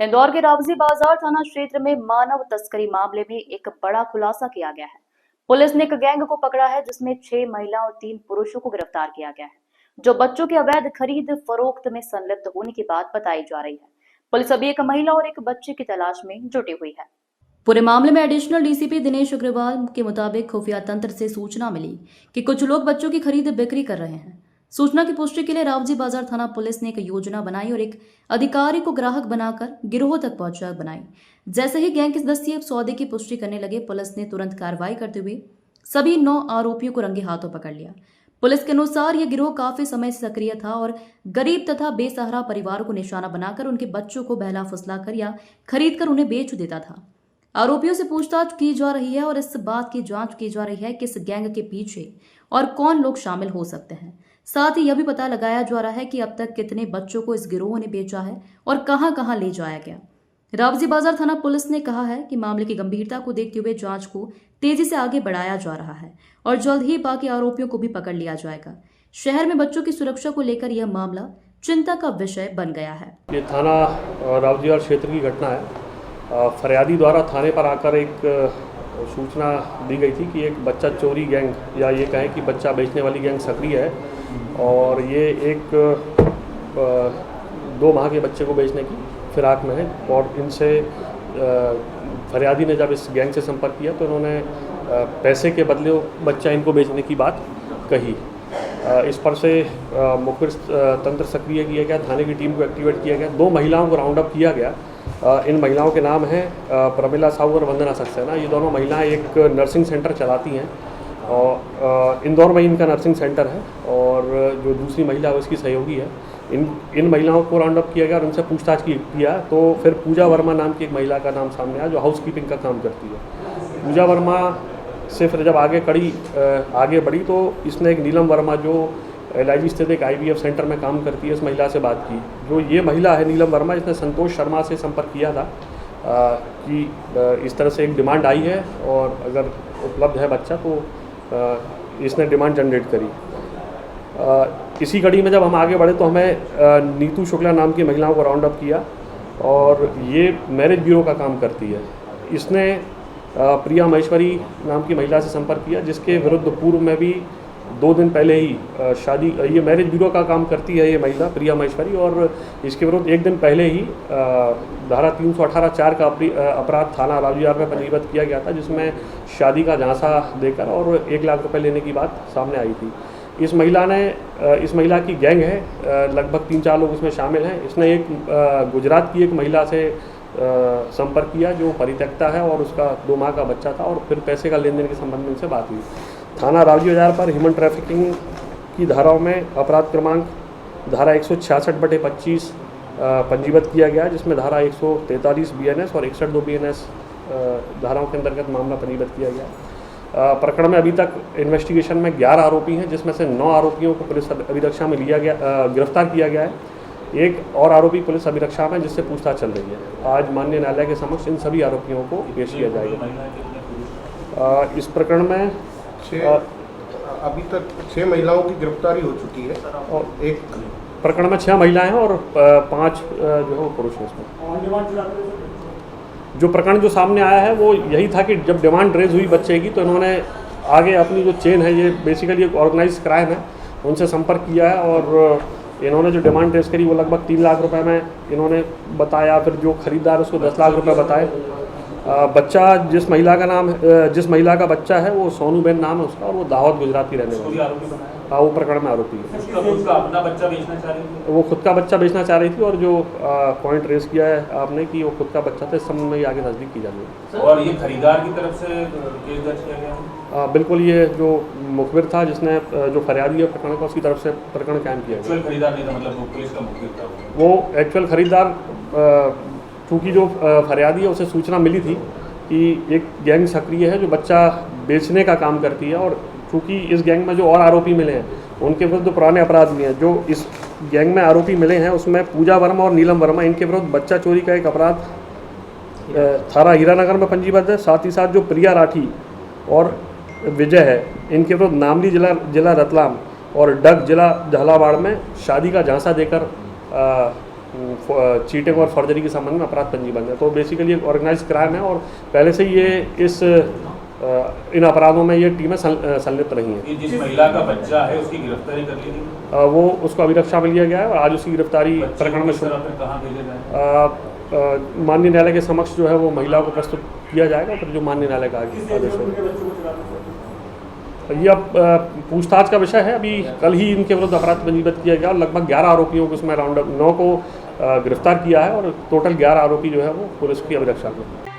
इंदौर के रावजी बाजार थाना क्षेत्र में मानव तस्करी मामले में एक बड़ा खुलासा किया गया है। पुलिस ने एक गैंग को पकड़ा है जिसमें 6 महिलाओं और 3 पुरुषों को गिरफ्तार किया गया है, जो बच्चों के अवैध खरीद फरोख्त में संलिप्त होने की बात बताई जा रही है। पुलिस अभी एक महिला और एक बच्चे की तलाश में जुटी हुई है। पूरे मामले में एडिशनल डीसीपी दिनेश अग्रवाल के मुताबिक खुफिया तंत्र से सूचना मिली कि कुछ लोग बच्चों की खरीद बिक्री कर रहे हैं। सूचना की पुष्टि के लिए रावजी बाजार थाना पुलिस ने एक योजना बनाई और एक अधिकारी को ग्राहक बनाकर गिरोह तक पहुंचाकर बनाई। जैसे ही गैंग के सदस्य सौदे की पुष्टि करने लगे, पुलिस ने तुरंत कार्रवाई करते हुए सभी 9 आरोपियों को रंगे हाथों पकड़ लिया। पुलिस के अनुसार यह गिरोह काफी समय से सक्रिय था और गरीब तथा बेसहारा परिवारों को निशाना बनाकर उनके बच्चों को बहला फुसलाकर या खरीद कर उन्हें बेच देता था। आरोपियों से पूछताछ की जा रही है और इस बात की जांच की जा रही है कि इस गैंग के पीछे और कौन लोग शामिल हो सकते हैं। साथ ही यह भी पता लगाया जा रहा है कि अब तक कितने बच्चों को इस गिरोह ने बेचा है और कहां-कहां ले जाया गया। रावजी बाजार थाना पुलिस ने कहा है कि मामले की गंभीरता को देखते हुए जांच को तेजी से आगे बढ़ाया जा रहा है और जल्द ही बाकी आरोपियों को भी पकड़ लिया जाएगा। शहर में बच्चों की सुरक्षा को लेकर यह मामला चिंता का विषय बन गया है। ये थाना रावजी बाजार क्षेत्र की घटना है। फरियादी द्वारा थाने पर आकर एक सूचना दी गई थी कि एक बच्चा चोरी गैंग या ये कहें कि बच्चा बेचने वाली गैंग सक्रिय है और ये एक 2 माह के बच्चे को बेचने की फिराक में है। और इनसे फरियादी ने जब इस गैंग से संपर्क किया तो इन्होंने पैसे के बदले बच्चा इनको बेचने की बात कही। इस पर से मुखबिर तंत्र सक्रिय किया गया, थाने की टीम को एक्टिवेट किया गया, 2 महिलाओं को राउंड अप किया गया। इन महिलाओं के नाम हैं प्रमिला साहू और वंदना सक्सेना। ये दोनों महिलाएं एक नर्सिंग सेंटर चलाती हैं और इंदौर में इनका नर्सिंग सेंटर है और जो दूसरी महिला है उसकी सहयोगी है। इन महिलाओं को राउंड अप किया गया और उनसे पूछताछ किया तो फिर पूजा वर्मा नाम की एक महिला का नाम सामने आया जो हाउसकीपिंग का काम करती है। पूजा वर्मा से फिर जब आगे बढ़ी तो इसने एक नीलम वर्मा जो LIG स्थित एक IVF सेंटर में काम करती है इस महिला से बात की। जो ये महिला है नीलम वर्मा, इसने संतोष शर्मा से संपर्क किया था कि इस तरह से एक डिमांड आई है और अगर उपलब्ध है बच्चा तो इसने डिमांड जनरेट करी। इसी कड़ी में जब हम आगे बढ़े तो हमें नीतू शुक्ला नाम की महिलाओं को राउंड अप किया और ये मैरिज ब्यूरो का काम करती है। इसने प्रिया महेश्वरी नाम की महिला से संपर्क किया जिसके विरुद्ध पूर्व में भी 2 दिन पहले ही शादी, ये मैरिज ब्यूरो का काम करती है ये महिला प्रिया महेश्वरी, और इसके विरुद्ध 1 दिन पहले ही धारा 318(4) का अपराध थाना रावजी बाजार में पंजीबद्ध किया गया था जिसमें शादी का झांसा देकर और 1 लाख रुपए लेने की बात सामने आई थी। इस महिला की गैंग है, लगभग 3-4 लोग इसमें शामिल हैं। इसने एक गुजरात की एक महिला से संपर्क किया जो परित्यक्ता है और उसका 2 माह का बच्चा था और फिर पैसे का लेन देन के संबंध में उनसे बात हुई। थाना रावजी बाजार पर ह्यूमन ट्रैफिकिंग की धाराओं में अपराध क्रमांक धारा 166/25 पंजीबद्ध किया गया जिसमें धारा 143 BNS और 61(2) BNS धाराओं के अंतर्गत मामला पंजीबद्ध किया गया। प्रकरण में अभी तक इन्वेस्टिगेशन में 11 आरोपी हैं जिसमें से 9 आरोपियों को पुलिस अभिरक्षा में गिरफ्तार किया गया है। एक और आरोपी पुलिस अभिरक्षा में जिससे पूछताछ चल रही है। आज माननीय न्यायालय के समक्ष इन सभी आरोपियों को पेश किया जाएगा। इस प्रकरण में अभी तक 6 महिलाओं की गिरफ्तारी हो चुकी है और एक प्रकरण में 6 महिलाएं हैं और 5 जो है पुरुष हैं। इसमें जो प्रकरण जो सामने आया है वो यही था कि जब डिमांड रेज हुई बच्चे की तो इन्होंने आगे अपनी जो चेन है, ये बेसिकली एक ऑर्गेनाइज क्राइम है, उनसे संपर्क किया है और इन्होंने जो डिमांड रेज करी वो लगभग 3 लाख रुपए में इन्होंने बताया। फिर जो खरीदार उसको 10 लाख रुपए बताए। बच्चा जिस महिला का बच्चा है वो सोनूबेन नाम है उसका और वो दाहोद गुजरात की रहने वाली है। हाँ, वो प्रकरण में आरोपी है। अपना बच्चा बेचना चाह रही थी, वो खुद का बच्चा बेचना चाह रही थी और जो पॉइंट रेस किया है आपने कि वो खुद का बच्चा था, इस संबंध में आगे तस्दीक की जा रही है। और ये खरीदार की तरफ से केस दर्ज किया गया? बिल्कुल, ये जो मुखबिर था जिसने जो फरियादी है प्रकरण का, उसकी तरफ से प्रकरण कायम किया गया। खरीदार नहीं था, मतलब वो पुलिस का मुखबिर था? वो एक्चुअल खरीदार, चूँकि जो फरियादी है उसे सूचना मिली थी कि एक गैंग सक्रिय है जो बच्चा बेचने का काम करती है और चूँकि इस गैंग में जो और आरोपी मिले हैं उनके विरुद्ध पुराने अपराध भी हैं। जो इस गैंग में आरोपी मिले हैं उसमें पूजा वर्मा और नीलम वर्मा, इनके विरुद्ध बच्चा चोरी का एक अपराध थाना हीरानगर में पंजीबद्ध है। साथ ही साथ जो प्रिया राठी और विजय है इनके विरुद्ध नामली जिला रतलाम और डग जिला झालावाड़ में शादी का झांसा देकर चीटिंग और फर्जरी के संबंध में अपराध पंजीबद्ध है। तो बेसिकली एक ऑर्गेनाइज क्राइम है और पहले से ये इन अपराधों में ये टीमें संलिप्त रही हैं। ये जिस महिला का बच्चा है उसकी गिरफ्तारी कर ली गई, वो उसको अभिरक्षा में लिया गया है और आज उसकी गिरफ्तारी प्रकरण में कहाँ भेजे गए? माननीय न्यायालय के समक्ष जो है वो महिला को प्रस्तुत किया जाएगा, फिर जो माननीय न्यायालय का आदेश होगा। ये अब पूछताछ का विषय है। अभी कल ही इनके विरुद्ध अपराध पंजीबद्ध किया गया और लगभग 11 आरोपियों को उसमें राउंड अप 9 को गिरफ्तार किया है और टोटल 11 आरोपी जो है वो पुलिस की अभिरक्षा में।